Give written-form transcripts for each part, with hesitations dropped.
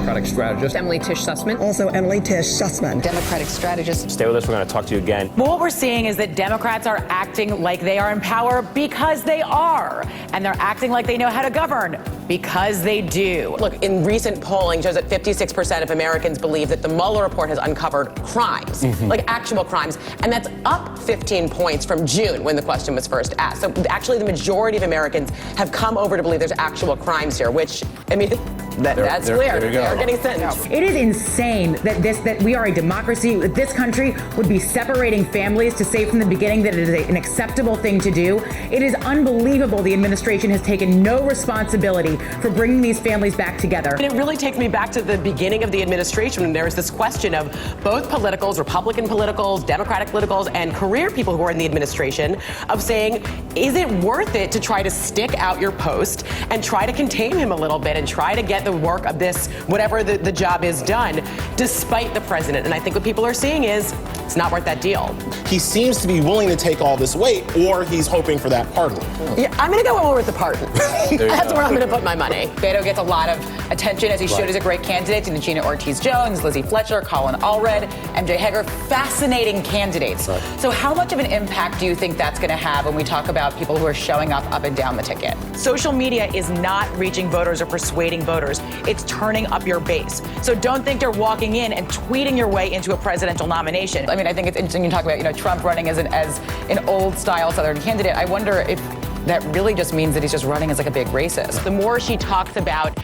Democratic strategist. Emily Tisch Sussman. Also Emily Tisch Sussman. Democratic strategist. Stay with us. We're going to talk to you again. Well, what we're seeing is that Democrats are acting like they are in power because they are. And they're acting like they know how to govern because they do. Look, in recent polling shows that 56% of Americans believe that the Mueller report has uncovered crimes, like actual crimes. And that's up 15 points from June when the question was first asked. So actually the majority of Americans have come over to believe there's actual crimes here, which, I mean, that's clear. They're getting sentenced. It is insane that we are a democracy. This country would be separating families to say from the beginning that it is an acceptable thing to do. It is unbelievable the administration has taken no responsibility for bringing these families back together. And it really takes me back to the beginning of the administration when there was this question of both politicals, Republican politicals, Democratic politicals, and career people who are in the administration of saying, is it worth it to try to stick out your post and try to contain him a little bit and try to get the work of this, whatever the job is done, despite the president? And I think what people are seeing is it's not worth that deal. He seems to be willing to take all this weight, or he's hoping for that pardon. Yeah, I'm going to go over with the pardon. That's where I'm going to put my money. Beto gets a lot of attention, as he should as a great candidate. And Gina Ortiz-Jones, Lizzie Fletcher, Colin Allred, MJ Heger, fascinating candidates. Right. So how much of an impact do you think that's going to have when we talk about people who are showing up and down the ticket? Social media is not reaching voters or persuading voters. It's turning up your base. So don't think you're walking in and tweeting your way into a presidential nomination. I mean, I think it's interesting you talk about, Trump running as an old-style Southern candidate. I wonder if that really just means that he's just running as like a big racist. The more she talks about,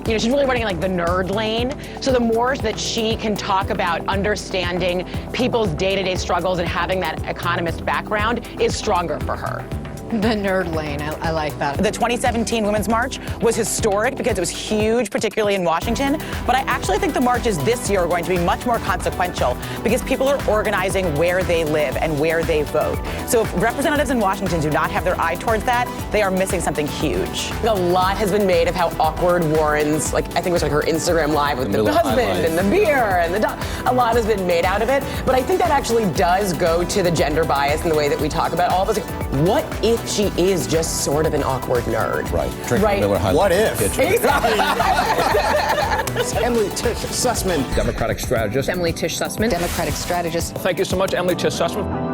she's really running in like the nerd lane. So the more that she can talk about understanding people's day-to-day struggles and having that economist background is stronger for her. The nerd lane, I like that. The 2017 Women's March was historic because it was huge, particularly in Washington. But I actually think the marches this year are going to be much more consequential because people are organizing where they live and where they vote. So if representatives in Washington do not have their eye towards that, they are missing something huge. A lot has been made of how awkward Warren's, I think it was her Instagram Live with the husband and the beer and the dog. A lot has been made out of it. But I think that actually does go to the gender bias and the way that we talk about all this. What if she is just sort of an awkward nerd? Right. Miller High what if? Exactly. Emily Tisch Sussman. Democratic strategist. Emily Tisch Sussman. Democratic strategist. Thank you so much, Emily Tisch Sussman.